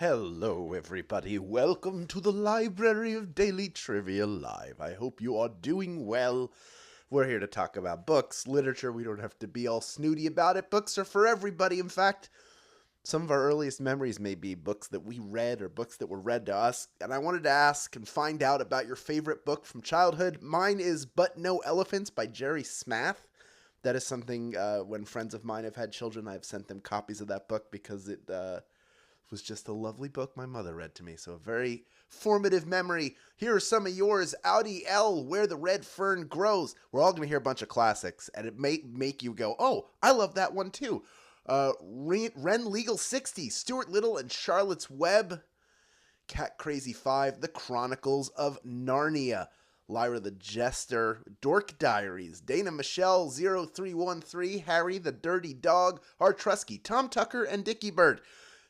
Hello, everybody. Welcome to the Library of Daily Trivia Live. I hope you are doing well. We're here to talk about books, literature. We don't have to be all snooty about it. Books are for everybody. In fact, some of our earliest memories may be books that we read or books that were read to us. And I wanted to ask and find out about your favorite book from childhood. Mine is But No Elephants by Jerry Smath. That is something when friends of mine have had children, I've sent them copies of that book because it was just a lovely book my mother read to me. So a very formative memory. Here are some of yours. Audi L, Where the Red Fern Grows. We're all going to hear a bunch of classics, and it may make you go, oh, I love that one too. Ren Legal 60, Stuart Little and Charlotte's Web. Cat Crazy 5, The Chronicles of Narnia. Lyra the Jester, Dork Diaries, Dana Michelle 0313, Harry the Dirty Dog, Art Trusky, Tom Tucker, and Dickie Bird.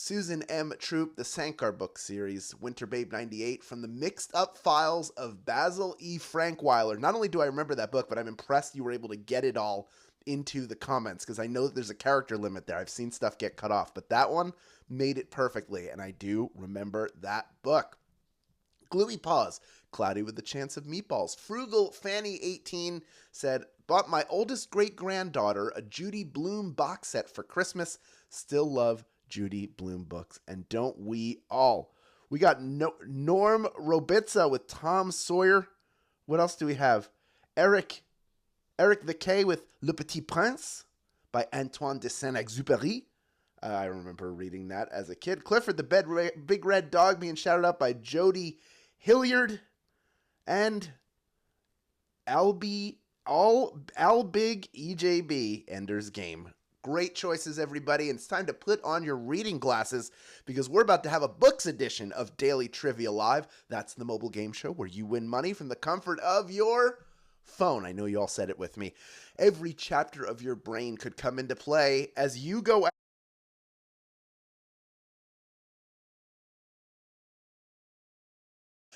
Susan M. Troop, the Sankar book series, Winter Babe 98, from the mixed up files of Basil E. Frankweiler. Not only do I remember that book, but I'm impressed you were able to get it all into the comments, because I know that there's a character limit there. I've seen stuff get cut off, but that one made it perfectly, and I do remember that book. Gluey Paws, Cloudy with a Chance of Meatballs. Frugal Fanny 18 said, bought my oldest great-granddaughter a Judy Blume box set for Christmas. Still love Judy Blume books, and don't we all? We got Norm Robitza with Tom Sawyer. What else do we have? Eric the K with Le Petit Prince by Antoine de Saint-Exupéry. I remember reading that as a kid. Clifford the Big Red Dog being shouted out by Jody Hilliard. And Albig EJB, Ender's Game. Great choices, everybody, and it's time to put on your reading glasses because we're about to have a books edition of Daily Trivia Live. That's the mobile game show where you win money from the comfort of your phone. I know you all said it with me. Every chapter of your brain could come into play as you go out.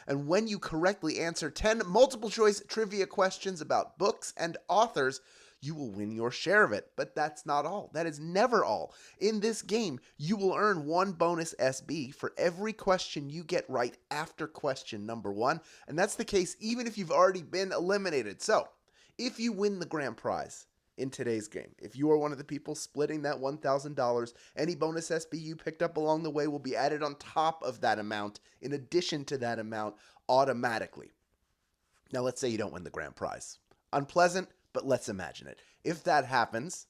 And when you correctly answer 10 multiple choice trivia questions about books and authors, you will win your share of it. But that's not all. That is never all. In this game, you will earn one bonus SB for every question you get right after question number 1. And that's the case even if you've already been eliminated. So, if you win the grand prize in today's game, if you are one of the people splitting that $1,000, any bonus SB you picked up along the way will be added on top of that amount, in addition to that amount, automatically. Now, let's say you don't win the grand prize. Unpleasant, but let's imagine it. If that happens,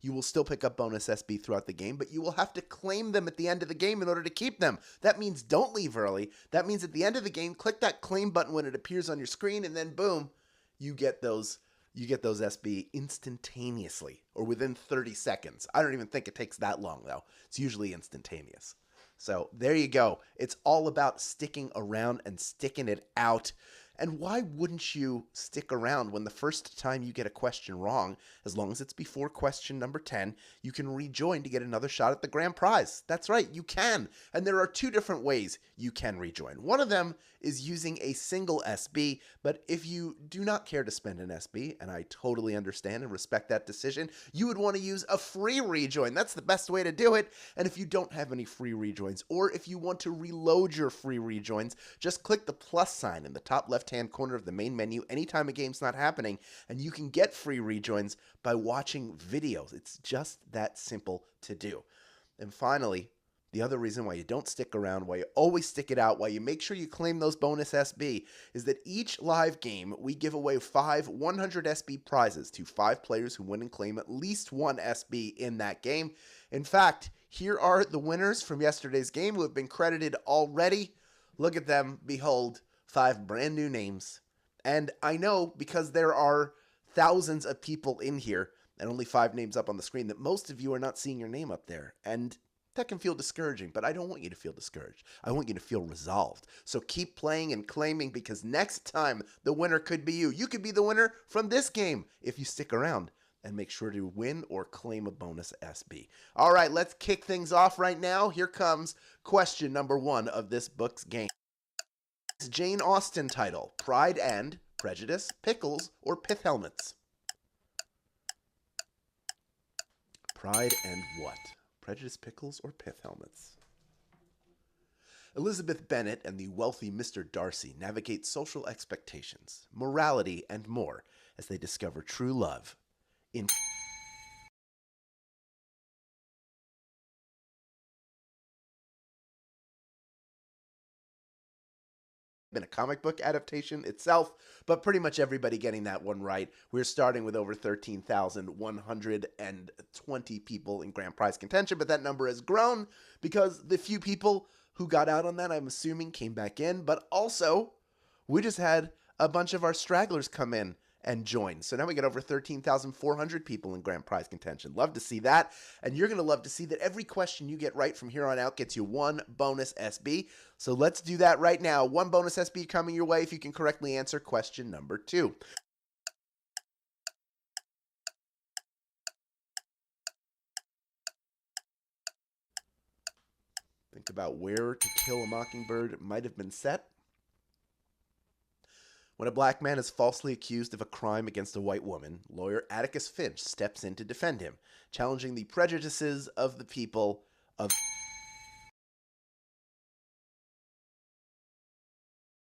you will still pick up bonus SB throughout the game, but you will have to claim them at the end of the game in order to keep them. That means don't leave early. That means at the end of the game, click that claim button when it appears on your screen, and then boom, you get those SB instantaneously or within 30 seconds. I don't even think it takes that long, though. It's usually instantaneous. So there you go. It's all about sticking around and sticking it out. And why wouldn't you stick around when the first time you get a question wrong, as long as it's before question number 10, you can rejoin to get another shot at the grand prize? That's right, you can. And there are 2 different ways you can rejoin. One of them is using a single SB, but if you do not care to spend an SB, and I totally understand and respect that decision, you would want to use a free rejoin. That's the best way to do it. And if you don't have any free rejoins, or if you want to reload your free rejoins, just click the plus sign in the top left-hand corner of the main menu anytime a game's not happening, and you can get free rejoins by watching videos. It's just that simple to do. And finally, the other reason why you don't stick around, why you always stick it out, why you make sure you claim those bonus SB, is that each live game we give away 5 100 SB prizes to 5 players who win and claim at least 1 SB in that game. In fact, here are the winners from yesterday's game who have been credited already. Look at them. Behold, 5 brand new names. And I know, because there are thousands of people in here and only 5 names up on the screen, that most of you are not seeing your name up there. And that can feel discouraging, but I don't want you to feel discouraged. I want you to feel resolved. So keep playing and claiming, because next time the winner could be you. You could be the winner from this game if you stick around and make sure to win or claim a bonus SB. All right, let's kick things off right now. Here comes question number 1 of this book's game. Jane Austen title: Pride and Prejudice, Pickles, or Pith Helmets? Pride and what? Prejudice, Pickles, or Pith Helmets? Elizabeth Bennet and the wealthy Mr. Darcy navigate social expectations, morality, and more as they discover true love in been a comic book adaptation itself, but pretty much everybody getting that one right. We're starting with over 13,120 people in grand prize contention, but that number has grown because the few people who got out on that, I'm assuming, came back in, but also we just had a bunch of our stragglers come in and join. So now we got over 13,400 people in grand prize contention. Love to see that. And you're going to love to see that every question you get right from here on out gets you one bonus SB. So let's do that right now. One bonus SB coming your way if you can correctly answer question number 2. Think about where To Kill a Mockingbird might have been set. When a black man is falsely accused of a crime against a white woman, lawyer Atticus Finch steps in to defend him, challenging the prejudices of the people of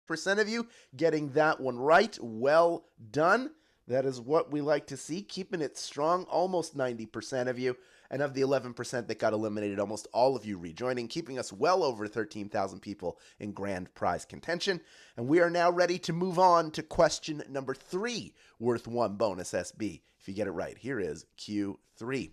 percent of you getting that one right. Well done. That is what we like to see, keeping it strong, almost 90% of you. And of the 11% that got eliminated, almost all of you rejoining, keeping us well over 13,000 people in grand prize contention. And we are now ready to move on to question number 3, worth one bonus SB. If you get it right, here is Q3.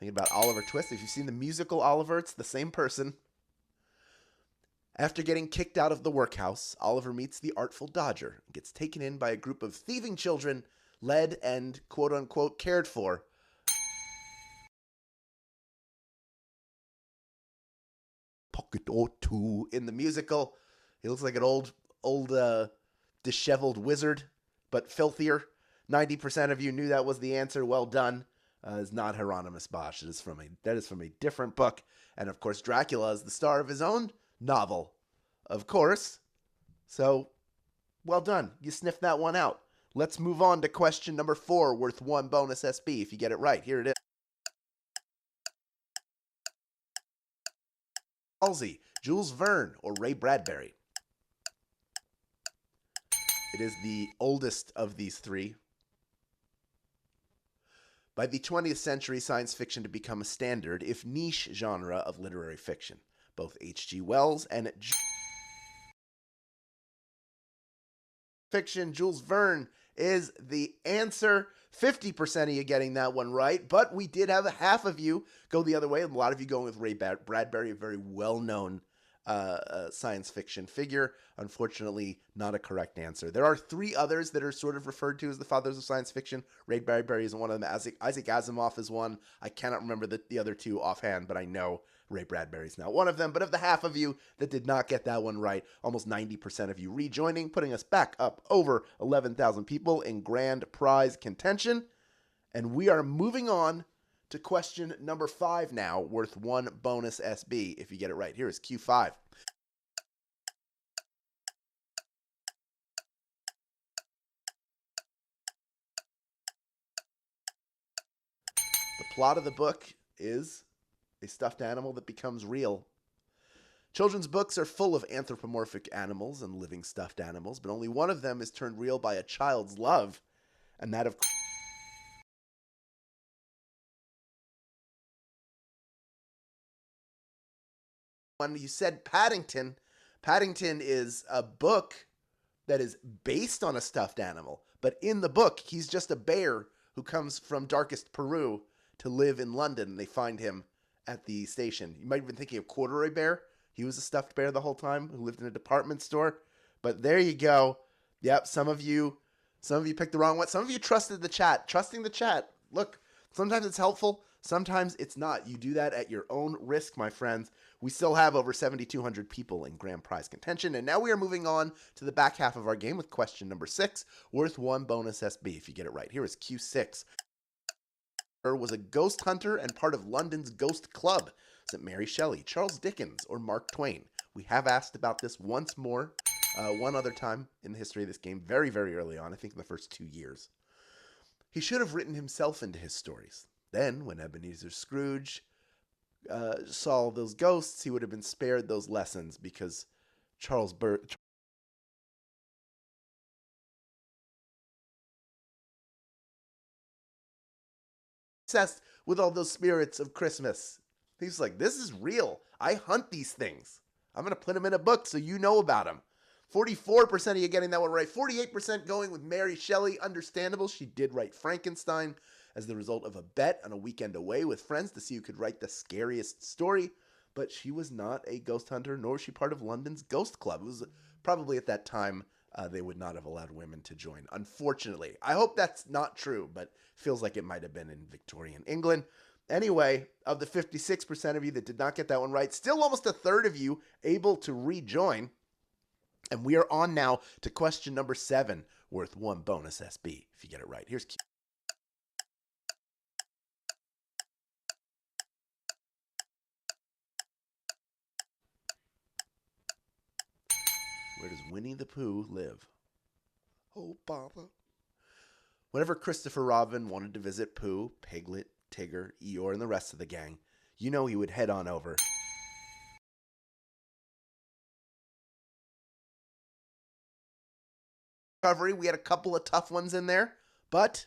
Thinking about Oliver Twist. If you've seen the musical Oliver, it's the same person. After getting kicked out of the workhouse, Oliver meets the Artful Dodger and gets taken in by a group of thieving children, led and quote-unquote cared for. Pocket or two in the musical. He looks like an old disheveled wizard, but filthier. 90% of you knew that was the answer. Well done. Is not Hieronymus Bosch. That is from a different book. And of course, Dracula is the star of his own novel, of course. So, well done. You sniffed that one out. Let's move on to question number 4, worth one bonus SB. If you get it right, here it is. Halsey, Jules Verne, or Ray Bradbury? It is the oldest of these 3. By the 20th century, science fiction had become a standard, if niche, genre of literary fiction. Both H.G. Wells and fiction, Jules Verne is the answer. 50% of you getting that one right, but we did have half of you go the other way. A lot of you going with Ray Bradbury, a very well-known science fiction figure. Unfortunately, not a correct answer. There are 3 others that are sort of referred to as the fathers of science fiction. Ray Bradbury is one of them. Isaac Asimov is one. I cannot remember the other 2 offhand, but I know Ray Bradbury is now one of them. But of the half of you that did not get that one right, almost 90% of you rejoining, putting us back up over 11,000 people in grand prize contention. And we are moving on to question number 5 now, worth one bonus SB. If you get it right, here is Q5. The plot of the book is a stuffed animal that becomes real. Children's books are full of anthropomorphic animals and living stuffed animals, but only one of them is turned real by a child's love, and that of when you said Paddington. Paddington is a book that is based on a stuffed animal, but in the book, he's just a bear who comes from darkest Peru to live in London. They find him at the station. You might have been thinking of Corduroy Bear. He was a stuffed bear the whole time who lived in a department store. But there you go. Yep, some of you picked the wrong one. Some of you trusted the chat. Trusting the chat. Look, sometimes it's helpful. Sometimes it's not. You do that at your own risk, my friends. We still have over 7,200 people in grand prize contention. And now we are moving on to the back half of our game with question number 6, worth one bonus SB if you get it right. Here is Q6. Was a ghost hunter and part of London's Ghost Club. Is it Mary Shelley, Charles Dickens, or Mark Twain? We have asked about this once more, one other time in the history of this game, very, very early on, I think in the first 2 years. He should have written himself into his stories. Then, when Ebenezer Scrooge saw those ghosts, he would have been spared those lessons because Charles Burt obsessed with all those spirits of Christmas. He's like, this is real. I hunt these things. I'm going to put them in a book so you know about them. 44% of you getting that one right. 48% going with Mary Shelley. Understandable. She did write Frankenstein as the result of a bet on a weekend away with friends to see who could write the scariest story. But she was not a ghost hunter, nor was she part of London's Ghost Club. It was probably at that time they would not have allowed women to join, unfortunately. I hope that's not true, but feels like it might have been in Victorian England. Anyway, of the 56% of you that did not get that one right, still almost a third of you able to rejoin. And we are on now to question number 7, worth 1 bonus SB if you get it right. Here's Q. Where does Winnie the Pooh live? Oh, Baba. Whenever Christopher Robin wanted to visit Pooh, Piglet, Tigger, Eeyore, and the rest of the gang, you know he would head on over. Recovery, we had a couple of tough ones in there, but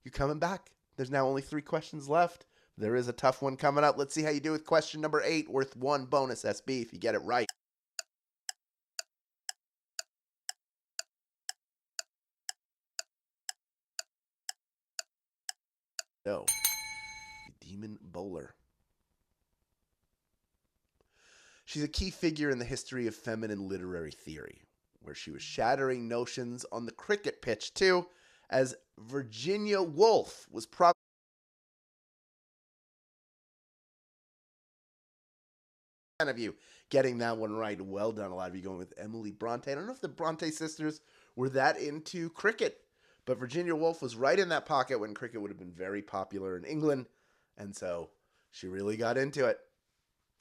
you're coming back. There's now only 3 questions left. There is a tough one coming up. Let's see how you do with question number 8, worth 1 bonus SB if you get it right. No. The Demon Bowler. She's a key figure in the history of feminine literary theory, where she was shattering notions on the cricket pitch too, as Virginia Woolf was probably of you getting that one right. Well done. A lot of you going with Emily Bronte. I don't know if the Bronte sisters were that into cricket, but Virginia Woolf was right in that pocket when cricket would have been very popular in England, and so she really got into it.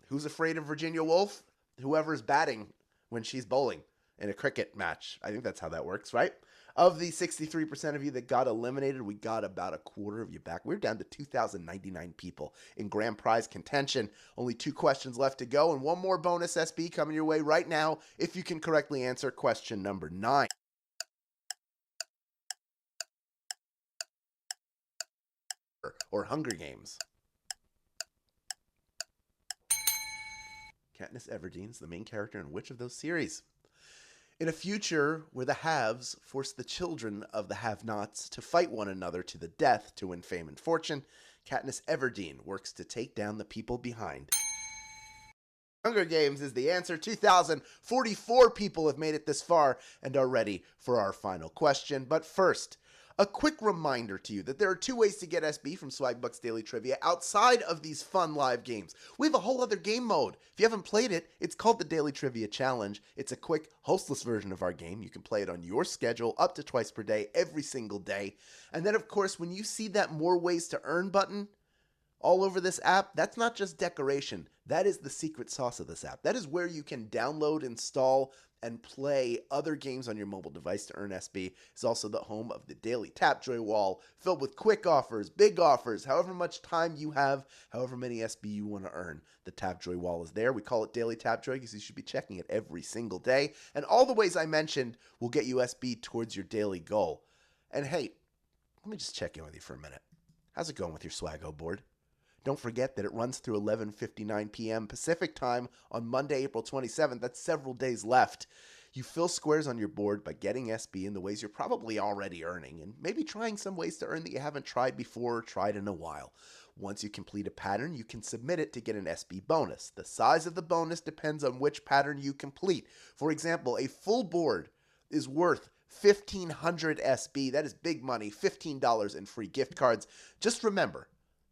Who's afraid of Virginia Woolf? Whoever's batting when she's bowling in a cricket match. I think that's how that works, right? Of the 63% of you that got eliminated, we got about a quarter of you back. We're down to 2,099 people in grand prize contention. Only 2 questions left to go, and 1 more bonus SB coming your way right now if you can correctly answer question number 9. Or Hunger Games. Katniss Everdeen's the main character in which of those series? In a future where the haves force the children of the have-nots to fight one another to the death to win fame and fortune, Katniss Everdeen works to take down the people behind. Hunger Games is the answer. 2,044 people have made it this far and are ready for our final question. But first, a quick reminder to you that there are 2 ways to get SB from Swagbucks Daily Trivia outside of these fun live games. We have a whole other game mode. If you haven't played it, it's called the Daily Trivia Challenge. It's a quick, hostless version of our game. You can play it on your schedule up to twice per day, every single day. And then, of course, when you see that More Ways to Earn button all over this app, that's not just decoration. That is the secret sauce of this app. That is where you can download, install, and play other games on your mobile device to earn SB. It's also the home of the daily Tapjoy wall, filled with quick offers, big offers, however much time you have, however many SB you want to earn. The Tapjoy wall is there. We call it Daily Tapjoy because you should be checking it every single day. And all the ways I mentioned will get you SB towards your daily goal. And hey, let me just check in with you for a minute. How's it going with your Swaggo board? Don't forget that it runs through 11:59 p.m. Pacific time on Monday, April 27th. That's several days left. You fill squares on your board by getting SB in the ways you're probably already earning, and maybe trying some ways to earn that you haven't tried before or tried in a while. Once you complete a pattern, you can submit it to get an SB bonus. The size of the bonus depends on which pattern you complete. For example, a full board is worth 1,500 SB. That is big money, $15 in free gift cards. Just remember,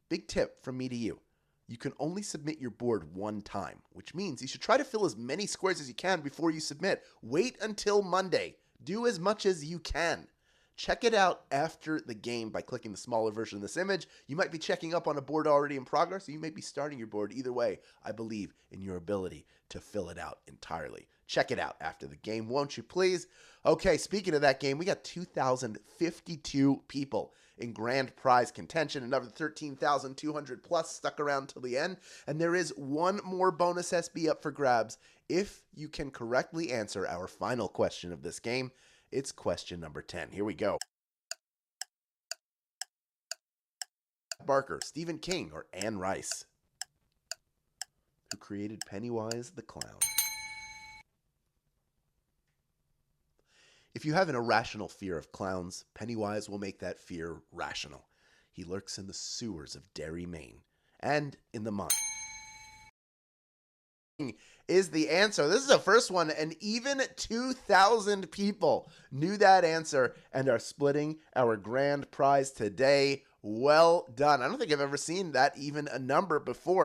big tip from me to you. You can only submit your board 1 time, which means you should try to fill as many squares as you can before you submit. Wait until Monday. Do as much as you can. Check it out after the game by clicking the smaller version of this image. You might be checking up on a board already in progress, or you may be starting your board. Either way, I believe in your ability to fill it out entirely. Check it out after the game, won't you please? Okay, speaking of that game, we got 2,052 people in grand prize contention. Another 13,200 plus stuck around till the end. And there is one more bonus SB up for grabs if you can correctly answer our final question of this game. It's question number 10. Here we go. Barker, Stephen King, or Anne Rice? Who created Pennywise the Clown? If you have an irrational fear of clowns, Pennywise will make that fear rational. He lurks in the sewers of Derry, Maine, and in the mud. Is the answer. This is the first one, and even 2,000 people knew that answer and are splitting our grand prize today. Well done. I don't think I've ever seen that even a number before.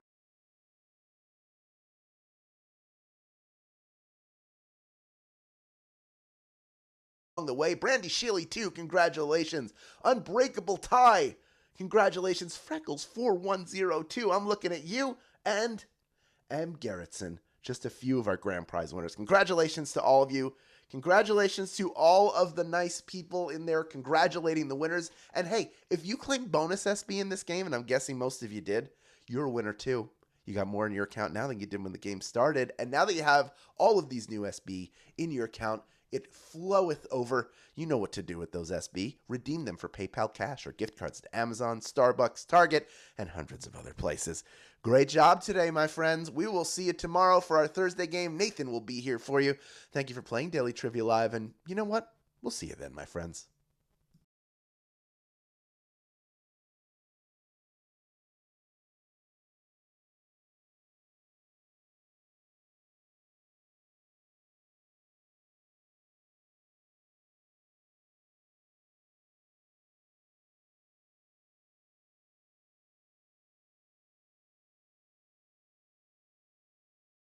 Along the way, Brandy Shealy too, congratulations. Unbreakable Tie, congratulations. Freckles 4102, I'm looking at you, and M. Gerritsen, just a few of our grand prize winners. Congratulations to all of you. Congratulations to all of the nice people in there congratulating the winners. And hey, if you claimed bonus SB in this game, and I'm guessing most of you did, you're a winner too. You got more in your account now than you did when the game started. And now that you have all of these new SB in your account, it floweth over. You know what to do with those SB. Redeem them for PayPal cash or gift cards to Amazon, Starbucks, Target, and hundreds of other places. Great job today, my friends. We will see you tomorrow for our Thursday game. Nathan will be here for you. Thank you for playing Daily Trivia Live, and you know what? We'll see you then, my friends.